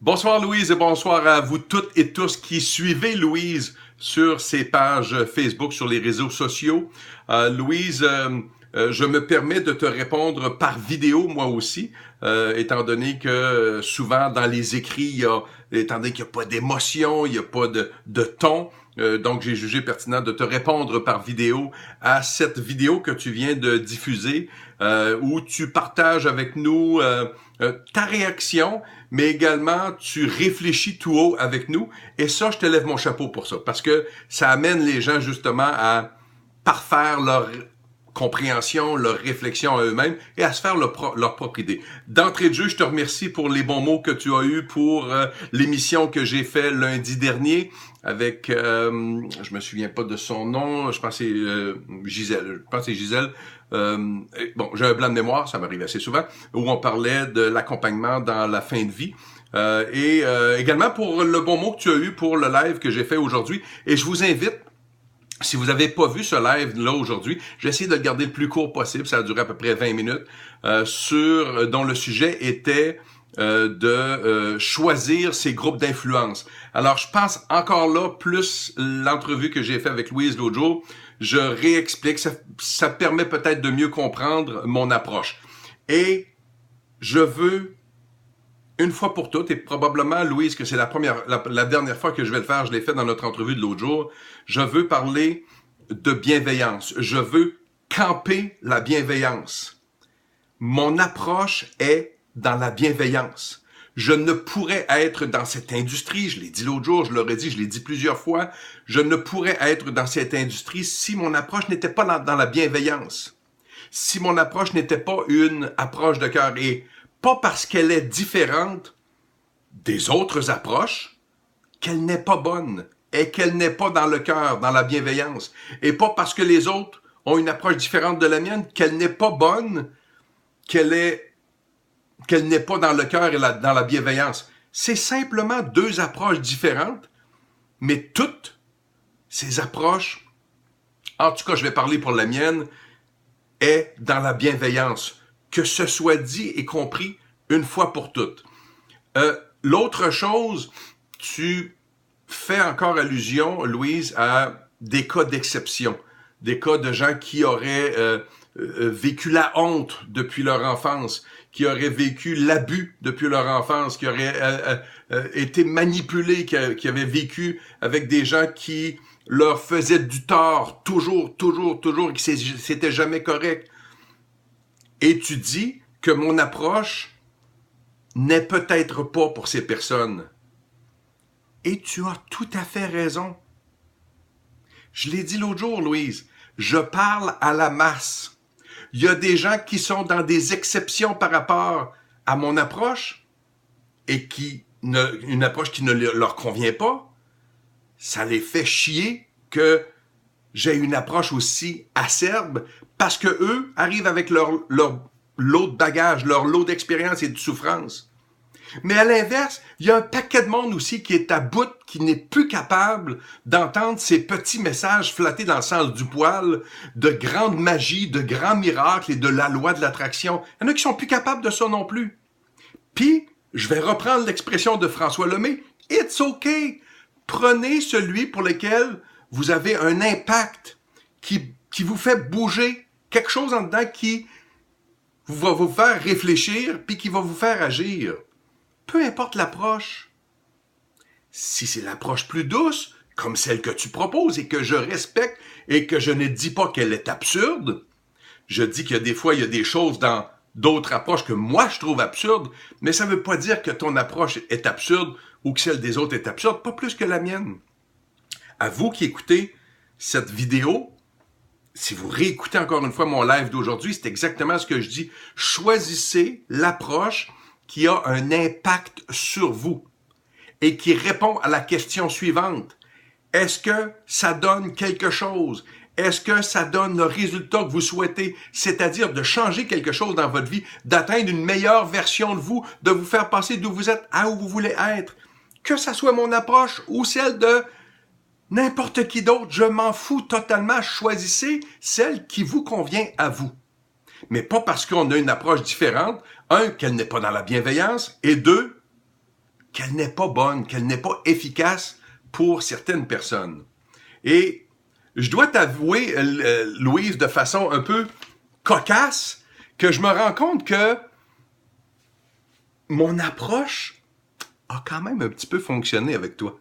Bonsoir Louise et bonsoir à vous toutes et tous qui suivez Louise sur ses pages Facebook, sur les réseaux sociaux. Louise, je me permets de te répondre par vidéo moi aussi, étant donné que souvent dans les écrits, étant donné qu'il n'y a pas d'émotion, il n'y a pas de ton, donc j'ai jugé pertinent de te répondre par vidéo à cette vidéo que tu viens de diffuser, où tu partages avec nous ta réaction, mais également tu réfléchis tout haut avec nous. Et ça, je te lève mon chapeau pour ça, parce que ça amène les gens justement à parfaire leur compréhension, leur réflexion à eux-mêmes et à se faire leur propre idée. D'entrée de jeu, je te remercie pour les bons mots que tu as eus pour l'émission que j'ai fait lundi dernier avec, je me souviens pas de son nom, je pense que c'est Gisèle. Je pense que c'est Gisèle. Bon, j'ai un blanc de mémoire, ça m'arrive assez souvent, où on parlait de l'accompagnement dans la fin de vie. Et également pour le bon mot que tu as eu pour le live que j'ai fait aujourd'hui. Et je vous invite, si vous n'avez pas vu ce live-là aujourd'hui, j'ai essayé de le garder le plus court possible, ça a duré à peu près 20 minutes, dont le sujet était de choisir ses groupes d'influence. Alors, je pense encore là, plus l'entrevue que j'ai fait avec Louise l'autre jour, je réexplique, ça permet peut-être de mieux comprendre mon approche. Et je veux, une fois pour toutes, et probablement, Louise, que c'est la dernière fois que je vais le faire, je l'ai fait dans notre entrevue de l'autre jour, je veux parler de bienveillance. Je veux camper la bienveillance. Mon approche est dans la bienveillance. Je ne pourrais être dans cette industrie, je l'ai dit l'autre jour, je l'aurais dit, je l'ai dit plusieurs fois, je ne pourrais être dans cette industrie si mon approche n'était pas dans la bienveillance. Si mon approche n'était pas une approche de cœur. Et pas parce qu'elle est différente des autres approches qu'elle n'est pas bonne et qu'elle n'est pas dans le cœur, dans la bienveillance. Et pas parce que les autres ont une approche différente de la mienne qu'elle n'est pas bonne, qu'elle n'est pas dans le cœur et dans la bienveillance. C'est simplement deux approches différentes, mais toutes ces approches, en tout cas je vais parler pour la mienne, est dans la bienveillance. Que ce soit dit et compris une fois pour toutes. L'autre chose, tu fais encore allusion, Louise, à des cas d'exception. Des cas de gens qui auraient vécu la honte depuis leur enfance, qui auraient vécu l'abus depuis leur enfance, qui auraient été manipulés, qui avaient vécu avec des gens qui leur faisaient du tort toujours, et que c'était jamais correct. Et tu dis que mon approche n'est peut-être pas pour ces personnes. Et tu as tout à fait raison. Je l'ai dit l'autre jour, Louise, je parle à la masse. Il y a des gens qui sont dans des exceptions par rapport à mon approche et une approche qui ne leur convient pas. Ça les fait chier que j'ai une approche aussi acerbe parce que eux arrivent avec leur lot de bagages, leur lot d'expérience et de souffrance. Mais à l'inverse, il y a un paquet de monde aussi qui est à bout, qui n'est plus capable d'entendre ces petits messages flattés dans le sens du poil, de grande magie, de grands miracles et de la loi de l'attraction. Il y en a qui sont plus capables de ça non plus. Puis, je vais reprendre l'expression de François Lemay, « It's okay ». Prenez celui pour lequel vous avez un impact qui vous fait bouger, quelque chose en dedans qui va vous faire réfléchir puis qui va vous faire agir. Peu importe l'approche. Si c'est l'approche plus douce, comme celle que tu proposes et que je respecte et que je ne dis pas qu'elle est absurde, je dis qu'il y a des fois, il y a des choses dans d'autres approches que moi je trouve absurdes, mais ça ne veut pas dire que ton approche est absurde ou que celle des autres est absurde, pas plus que la mienne. À vous qui écoutez cette vidéo, si vous réécoutez encore une fois mon live d'aujourd'hui, c'est exactement ce que je dis. Choisissez l'approche qui a un impact sur vous et qui répond à la question suivante. Est-ce que ça donne quelque chose? Est-ce que ça donne le résultat que vous souhaitez? C'est-à-dire de changer quelque chose dans votre vie, d'atteindre une meilleure version de vous, de vous faire passer d'où vous êtes à où vous voulez être. Que ça soit mon approche ou celle de n'importe qui d'autre, je m'en fous totalement. Choisissez celle qui vous convient à vous. Mais pas parce qu'on a une approche différente. Un, qu'elle n'est pas dans la bienveillance. Et deux, qu'elle n'est pas bonne, qu'elle n'est pas efficace pour certaines personnes. Et je dois t'avouer, Louise, de façon un peu cocasse, que je me rends compte que mon approche a quand même un petit peu fonctionné avec toi.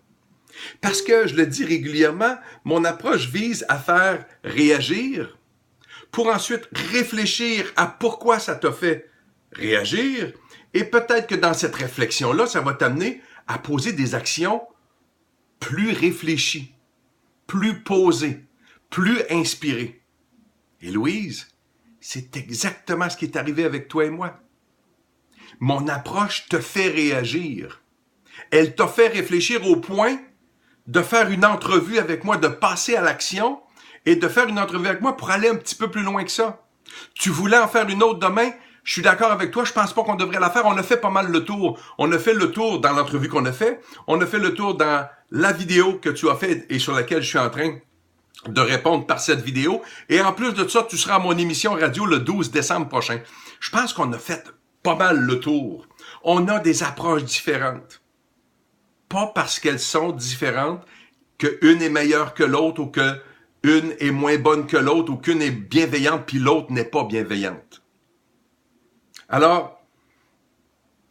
Parce que, je le dis régulièrement, mon approche vise à faire réagir pour ensuite réfléchir à pourquoi ça t'a fait réagir. Et peut-être que dans cette réflexion-là, ça va t'amener à poser des actions plus réfléchies, plus posées, plus inspirées. Et Louise, c'est exactement ce qui est arrivé avec toi et moi. Mon approche te fait réagir. Elle t'a fait réfléchir au point de faire une entrevue avec moi, de passer à l'action et de faire une entrevue avec moi pour aller un petit peu plus loin que ça. Tu voulais en faire une autre demain? Je suis d'accord avec toi, je pense pas qu'on devrait la faire. On a fait pas mal le tour. On a fait le tour dans l'entrevue qu'on a fait. On a fait le tour dans la vidéo que tu as faite et sur laquelle je suis en train de répondre par cette vidéo. Et en plus de ça, tu seras à mon émission radio le 12 décembre prochain. Je pense qu'on a fait pas mal le tour. On a des approches différentes. Pas parce qu'elles sont différentes qu'une est meilleure que l'autre ou qu'une est moins bonne que l'autre ou qu'une est bienveillante puis l'autre n'est pas bienveillante. Alors,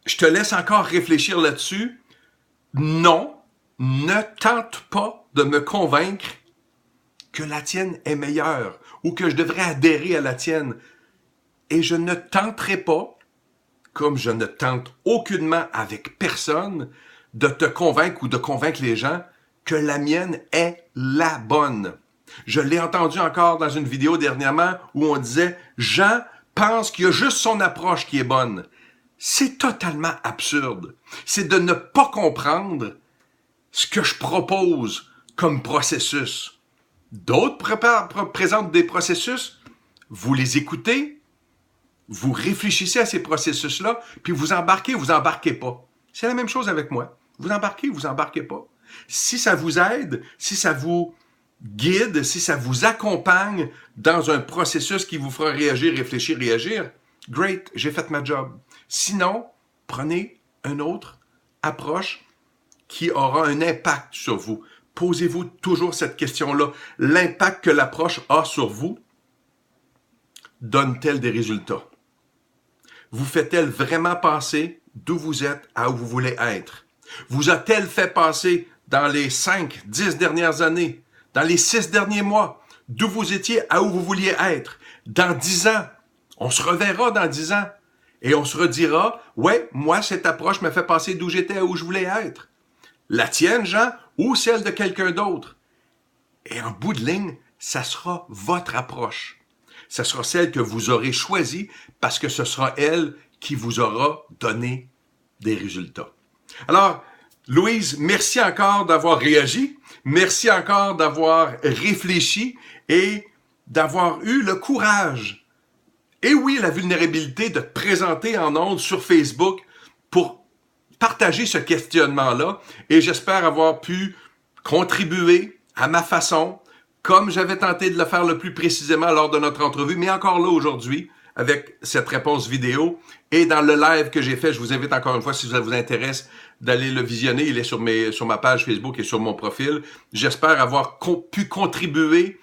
je te laisse encore réfléchir là-dessus. Non, ne tente pas de me convaincre que la tienne est meilleure ou que je devrais adhérer à la tienne. Et je ne tenterai pas, comme je ne tente aucunement avec personne, de te convaincre ou de convaincre les gens que la mienne est la bonne. Je l'ai entendu encore dans une vidéo dernièrement où on disait « Jean pense qu'il y a juste son approche qui est bonne ». C'est totalement absurde. C'est de ne pas comprendre ce que je propose comme processus. D'autres présentent des processus, vous les écoutez, vous réfléchissez à ces processus-là, puis vous embarquez pas. C'est la même chose avec moi. Vous embarquez pas. Si ça vous aide, si ça vous guide, si ça vous accompagne dans un processus qui vous fera réagir, réfléchir, réagir, great, j'ai fait ma job. Sinon, prenez une autre approche qui aura un impact sur vous. Posez-vous toujours cette question-là. L'impact que l'approche a sur vous donne-t-elle des résultats? Vous fait-elle vraiment passer d'où vous êtes à où vous voulez être? Vous a-t-elle fait passer dans les 5, 10 dernières années, dans les 6 derniers mois, d'où vous étiez à où vous vouliez être? Dans 10 ans, on se reverra dans 10 ans et on se redira, ouais, moi, cette approche m'a fait passer d'où j'étais à où je voulais être. La tienne, Jean, ou celle de quelqu'un d'autre. Et en bout de ligne, ça sera votre approche. Ça sera celle que vous aurez choisie parce que ce sera elle qui vous aura donné des résultats. Alors, Louise, merci encore d'avoir réagi. Merci encore d'avoir réfléchi et d'avoir eu le courage. Et oui, la vulnérabilité de te présenter en ondes sur Facebook pour partager ce questionnement-là. Et j'espère avoir pu contribuer à ma façon, comme j'avais tenté de le faire le plus précisément lors de notre entrevue, mais encore là aujourd'hui, avec cette réponse vidéo. Et dans le live que j'ai fait, je vous invite encore une fois, si ça vous intéresse, d'aller le visionner. Il est sur ma page Facebook et sur mon profil. J'espère avoir pu contribuer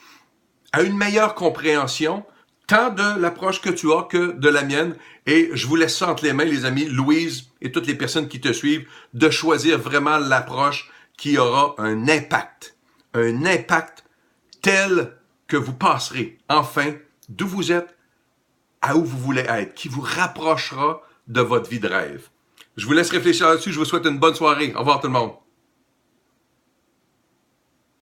à une meilleure compréhension, tant de l'approche que tu as que de la mienne. Et je vous laisse ça entre les mains, les amis, Louise et toutes les personnes qui te suivent, de choisir vraiment l'approche qui aura un impact tel que vous passerez enfin d'où vous êtes à où vous voulez être, qui vous rapprochera de votre vie de rêve. Je vous laisse réfléchir là-dessus. Je vous souhaite une bonne soirée. Au revoir tout le monde.